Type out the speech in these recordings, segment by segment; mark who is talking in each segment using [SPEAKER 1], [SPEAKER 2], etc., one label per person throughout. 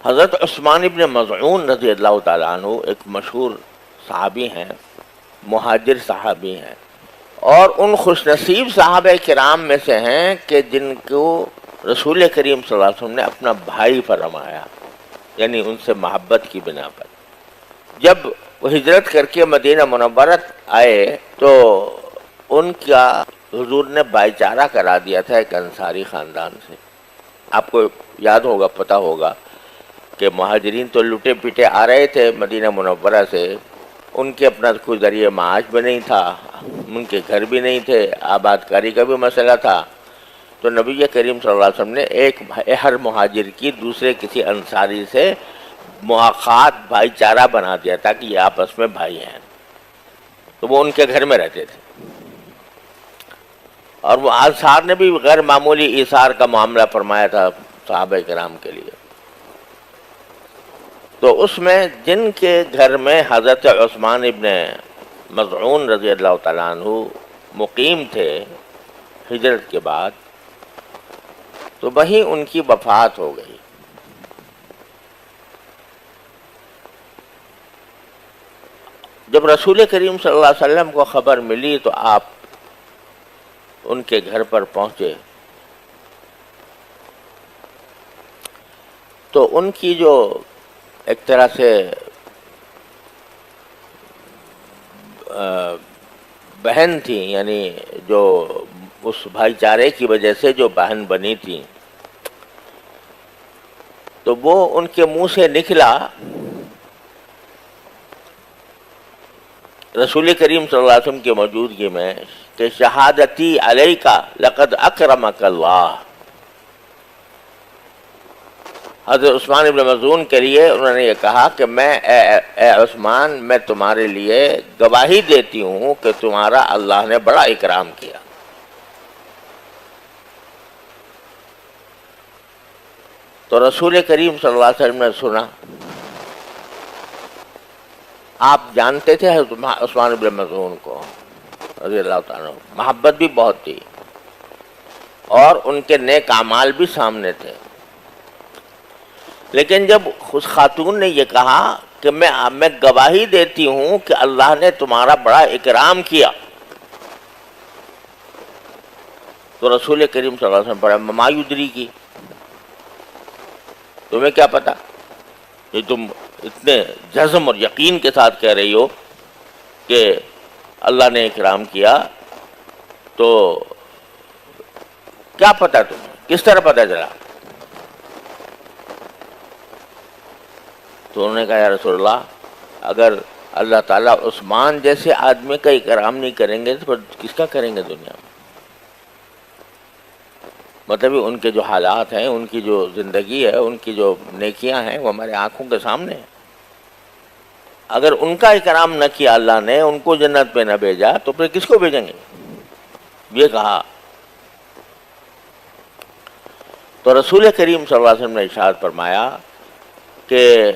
[SPEAKER 1] حضرت عثمان ابن مظعون رضی اللہ تعالیٰ عنہ ایک مشہور صحابی ہیں، مہاجر صحابی ہیں، اور ان خوش نصیب صحابہ کرام میں سے ہیں کہ جن کو رسول کریم صلی اللہ علیہ وسلم نے اپنا بھائی فرمایا، یعنی ان سے محبت کی بنا پر۔ جب وہ ہجرت کر کے مدینہ منورہ آئے تو ان کا حضور نے بھائی چارہ کرا دیا تھا ایک انصاری خاندان سے۔ آپ کو یاد ہوگا، پتہ ہوگا کہ مہاجرین تو لٹے پیٹے آ رہے تھے مدینہ منورہ سے، ان کے اپنا کوئی ذریعہ معاش بھی نہیں تھا، ان کے گھر بھی نہیں تھے، آباد کاری کا بھی مسئلہ تھا۔ تو نبی کریم صلی اللہ علیہ وسلم نے ہر مہاجر کی دوسرے کسی انصاری سے مواخات بھائی چارہ بنا دیا تھا کہ یہ آپس میں بھائی ہیں، تو وہ ان کے گھر میں رہتے تھے، اور وہ انصار نے بھی غیر معمولی ایثار کا معاملہ فرمایا تھا صحابہ کرام کے لیے۔ تو اس میں جن کے گھر میں حضرت عثمان ابن مظعون رضی اللہ تعالیٰ عنہ مقیم تھے ہجرت کے بعد، تو وہیں ان کی وفات ہو گئی۔ جب رسول کریم صلی اللہ علیہ وسلم کو خبر ملی تو آپ ان کے گھر پر پہنچے، تو ان کی جو ایک طرح سے بہن تھی، یعنی جو اس بھائی چارے کی وجہ سے جو بہن بنی تھی، تو وہ ان کے منہ سے نکلا رسول کریم صلی اللہ علیہ وسلم کی موجودگی میں کہ شہادتی علیک لقد اکرمک اللہ۔ حضرت عثمان ابن مظعون کے لیے انہوں نے یہ کہا کہ اے عثمان، میں تمہارے لیے گواہی دیتی ہوں کہ تمہارا اللہ نے بڑا اکرام کیا۔ تو رسول کریم صلی اللہ علیہ وسلم نے سنا۔ آپ جانتے تھے حضرت عثمان ابن مظعون کو رضی اللہ تعالیٰ، محبت بھی بہت تھی اور ان کے نیک اعمال بھی سامنے تھے، لیکن جب اس خاتون نے یہ کہا کہ میں گواہی دیتی ہوں کہ اللہ نے تمہارا بڑا اکرام کیا، تو رسول کریم صلی اللہ علیہ وسلم پڑھا ما یدری کی، تمہیں کیا پتا، یہ تم اتنے جزم اور یقین کے ساتھ کہہ رہی ہو کہ اللہ نے اکرام کیا، تو کیا پتا تمہیں، کس طرح پتا چلا؟ تو انہوں نے کہا یا رسول اللہ، اگر اللہ تعالیٰ عثمان جیسے آدمی کا اکرام نہیں کریں گے تو پھر کس کا کریں گے دنیا میں؟ مطلب ان کے جو حالات ہیں، ان کی جو زندگی ہے، ان کی جو نیکیاں ہیں، وہ ہمارے آنکھوں کے سامنے ہیں۔ اگر ان کا اکرام نہ کیا اللہ نے، ان کو جنت پہ نہ بھیجا، تو پھر کس کو بھیجیں گے؟ یہ کہا تو رسول کریم صلی اللہ علیہ وسلم نے ارشاد فرمایا کہ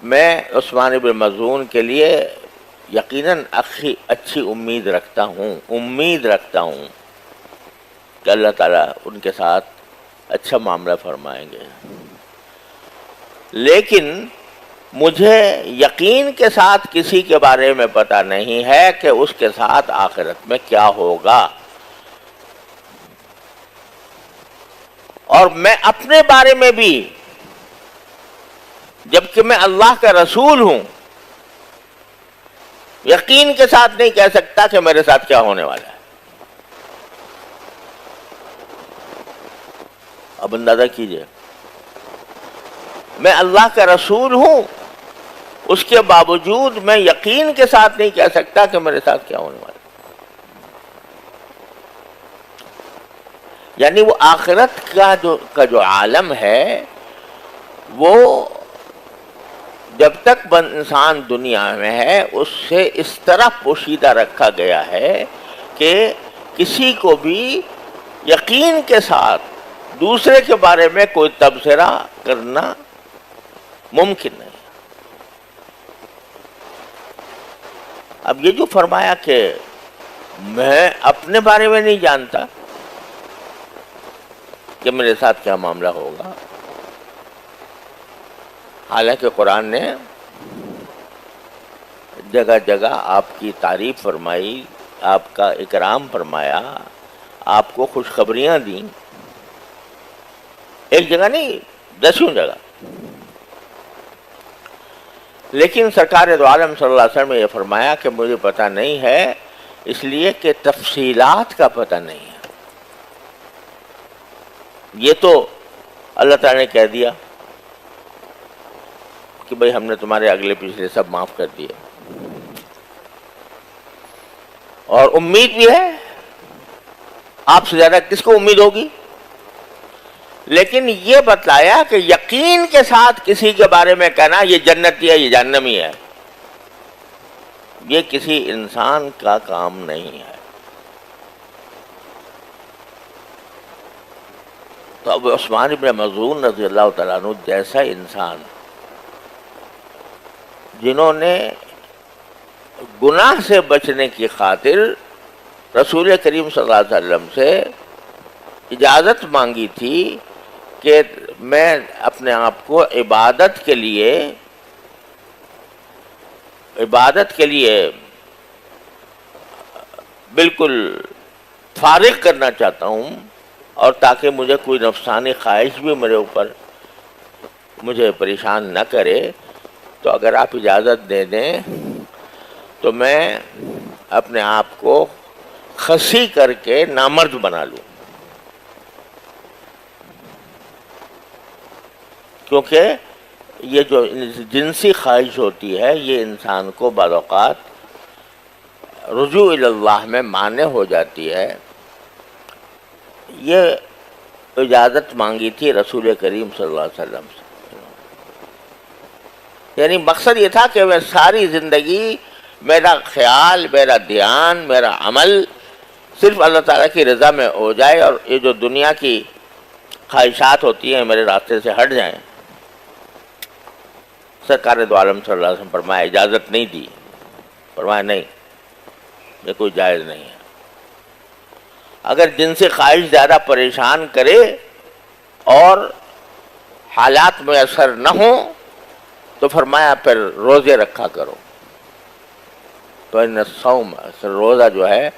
[SPEAKER 1] میں عثمان بن مظعون کے لیے یقیناً اچھی امید رکھتا ہوں کہ اللہ تعالیٰ ان کے ساتھ اچھا معاملہ فرمائیں گے، لیکن مجھے یقین کے ساتھ کسی کے بارے میں پتہ نہیں ہے کہ اس کے ساتھ آخرت میں کیا ہوگا، اور میں اپنے بارے میں بھی، جبکہ میں اللہ کا رسول ہوں، یقین کے ساتھ نہیں کہہ سکتا کہ میرے ساتھ کیا ہونے والا ہے۔ اب اندازہ کیجئے، میں اللہ کا رسول ہوں، اس کے باوجود میں یقین کے ساتھ نہیں کہہ سکتا کہ میرے ساتھ کیا ہونے والا ہے۔ یعنی وہ آخرت کا جو عالم ہے، وہ جب تک انسان دنیا میں ہے اس سے اس طرح پوشیدہ رکھا گیا ہے کہ کسی کو بھی یقین کے ساتھ دوسرے کے بارے میں کوئی تبصرہ کرنا ممکن نہیں۔ اب یہ جو فرمایا کہ میں اپنے بارے میں نہیں جانتا کہ میرے ساتھ کیا معاملہ ہوگا، حالانکہ قرآن نے جگہ جگہ آپ کی تعریف فرمائی، آپ کا اکرام فرمایا، آپ کو خوشخبریاں دیں، ایک جگہ نہیں، دسیوں جگہ. لیکن سرکار دو عالم صلی اللہ علیہ وسلم نے یہ فرمایا کہ مجھے پتہ نہیں ہے، اس لیے کہ تفصیلات کا پتہ نہیں ہے. یہ تو اللہ تعالیٰ نے کہہ دیا کہ بھئی ہم نے تمہارے اگلے پچھلے سب معاف کر دیے، اور امید بھی ہے. آپ سے زیادہ کس کو امید ہوگی؟ لیکن یہ بتلایا کہ یقین کے ساتھ کسی کے بارے میں کہنا یہ جنتی ہے، یہ جہنمی ہے، یہ کسی انسان کا کام نہیں ہے. تو اب عثمان بن مظعون رضی اللہ تعالیٰ عنہ جیسا انسان، جنہوں نے گناہ سے بچنے کی خاطر رسول کریم صلی اللہ علیہ وسلم سے اجازت مانگی تھی کہ میں اپنے آپ کو عبادت کے لیے بالکل فارغ کرنا چاہتا ہوں، اور تاکہ مجھے کوئی نفسانی خواہش بھی میرے اوپر مجھے پریشان نہ کرے، تو اگر آپ اجازت دے دیں تو میں اپنے آپ کو خصی کر کے نامرد بنا لوں. کیونکہ یہ جو جنسی خواہش ہوتی ہے یہ انسان کو بعض اوقات رجوع اللہ میں مانع ہو جاتی ہے. یہ اجازت مانگی تھی رسول کریم صلی اللہ علیہ وسلم سے. یعنی مقصد یہ تھا کہ میں ساری زندگی میرا خیال، میرا دھیان، میرا عمل صرف اللہ تعالیٰ کی رضا میں ہو جائے، اور یہ جو دنیا کی خواہشات ہوتی ہیں میرے راستے سے ہٹ جائیں. سرکار دو عالم صلی اللہ علیہ وسلم فرمایا اجازت نہیں دی، فرمایا نہیں، یہ کوئی جائز نہیں ہے. اگر جن سے خواہش زیادہ پریشان کرے اور حالات میسر نہ ہوں تو فرمایا پھر روزے رکھا کرو. تو ان الصوم، روزہ جو ہے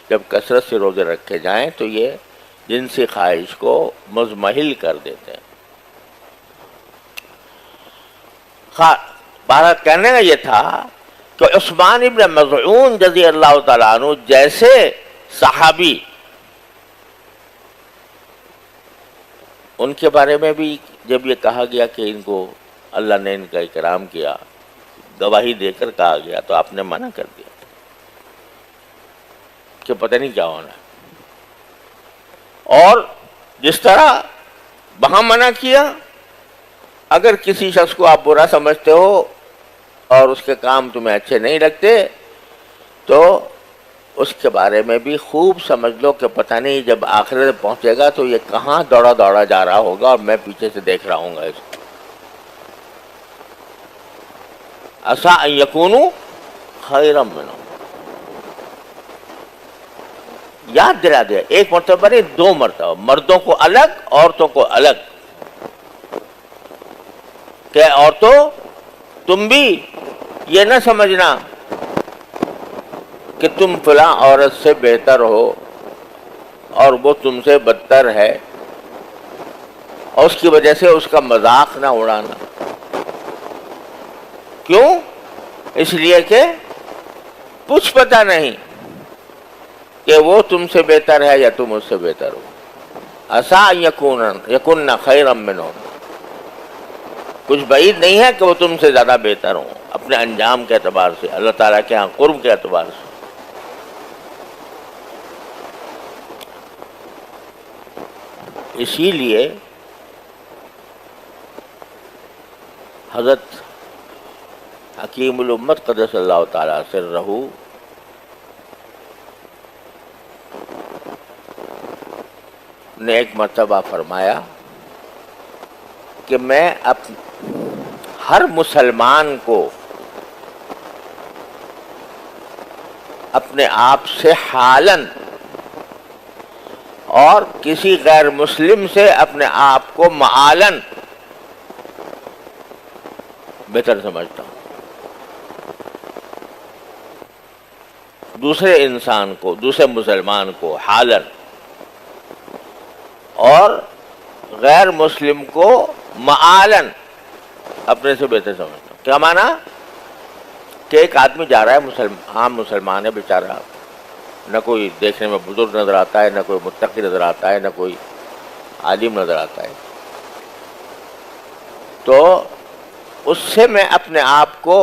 [SPEAKER 1] جب کثرت سے روزے رکھے جائیں تو یہ جنسی خواہش کو مزمحل کر دیتے ہیں. بارہ کہنے کا یہ تھا کہ عثمان ابن مظعون رضی اللہ تعالیٰ عنہ جیسے صحابی، ان کے بارے میں بھی جب یہ کہا گیا کہ ان کو اللہ نے ان کا اکرام کیا، گواہی دے کر کہا گیا، تو آپ نے منع کر دیا کہ پتہ نہیں کیا ہونا ہے. اور جس طرح وہاں منع کیا، اگر کسی شخص کو آپ برا سمجھتے ہو اور اس کے کام تمہیں اچھے نہیں لگتے تو اس کے بارے میں بھی خوب سمجھ لو کہ پتہ نہیں جب آخرت پہنچے گا تو یہ کہاں دوڑا دوڑا جا رہا ہوگا اور میں پیچھے سے دیکھ رہا ہوں گا اس کو. عسیٰ ان یکونوا خیرا منہم. یاد دلا دیا، ایک مرتبہ نہیں، دو مرتبہ، مردوں کو الگ، عورتوں کو الگ. کہ عورتوں تم بھی یہ نہ سمجھنا کہ تم فلاں عورت سے بہتر ہو اور وہ تم سے بدتر ہے، اور اس کی وجہ سے اس کا مذاق نہ اڑانا. کیوں؟ اس لیے کہ کچھ پتہ نہیں کہ وہ تم سے بہتر ہے یا تم اس سے بہتر ہو. عسیٰ ان یکن خیرا منہم. کچھ بعید نہیں ہے کہ وہ تم سے زیادہ بہتر ہوں اپنے انجام کے اعتبار سے، اللہ تعالیٰ کے ہاں قرب کے اعتبار سے. اسی لیے حضرت حکیم الامت قدس اللہ تعالیٰ سرہ نے ایک مرتبہ فرمایا کہ میں ہر مسلمان کو اپنے آپ سے حالاً اور کسی غیر مسلم سے اپنے آپ کو معالاً بہتر سمجھتا ہوں. دوسرے انسان کو، دوسرے مسلمان کو حالن اور غیر مسلم کو معالن اپنے سے بہتر سمجھتا ہوں. کیا معنی؟ کہ ایک آدمی جا رہا ہے، عام مسلمان ہے بیچارہ، نہ کوئی دیکھنے میں بزرگ نظر آتا ہے، نہ کوئی متقی نظر آتا ہے، نہ کوئی عالم نظر آتا ہے، تو اس سے میں اپنے آپ کو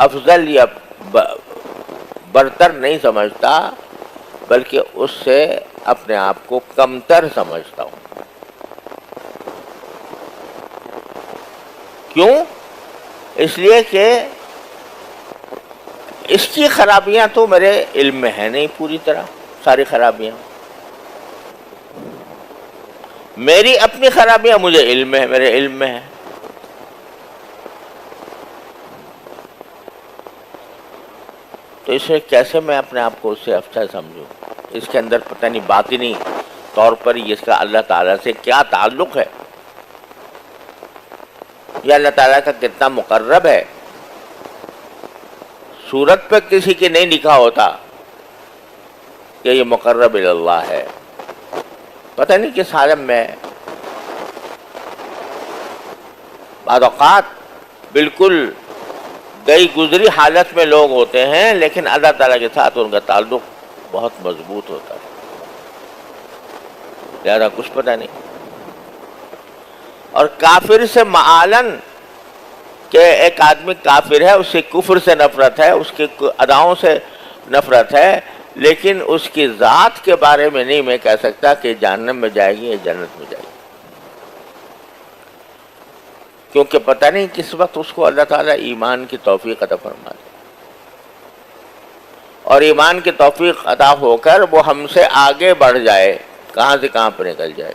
[SPEAKER 1] افضل یا برتر نہیں سمجھتا، بلکہ اس سے اپنے آپ کو کمتر سمجھتا ہوں. کیوں؟ اس لیے کہ اس کی خرابیاں تو میرے علم میں ہیں نہیں پوری طرح، ساری خرابیاں. میری اپنی خرابیاں مجھے علم میں ہے، میرے علم میں ہے. تو اسے کیسے میں اپنے آپ کو اس سے افضل سمجھوں؟ اس کے اندر پتہ نہیں باطنی طور پر اس کا اللہ تعالیٰ سے کیا تعلق ہے، یا اللہ تعالیٰ کا کتنا مقرب ہے. صورت پہ کسی کی نہیں لکھا ہوتا کہ یہ مقرب اللہ ہے، پتہ نہیں کس عالم میں. بعض اوقات بالکل گئی گزری حالت میں لوگ ہوتے ہیں، لیکن اللہ تعالیٰ کے ساتھ ان کا تعلق بہت مضبوط ہوتا ہے، زیادہ کچھ پتہ نہیں. اور کافر سے معالن، کہ ایک آدمی کافر ہے، اس سے کفر سے نفرت ہے، اس کے اداؤں سے نفرت ہے، لیکن اس کی ذات کے بارے میں نہیں میں کہہ سکتا کہ جہنم میں جائے گی یا جنت میں جائے گی، کیونکہ پتہ نہیں کس وقت اس کو اللہ تعالیٰ ایمان کی توفیق عطا فرما دے، اور ایمان کی توفیق عطا ہو کر وہ ہم سے آگے بڑھ جائے، کہاں سے کہاں پر نکل جائے.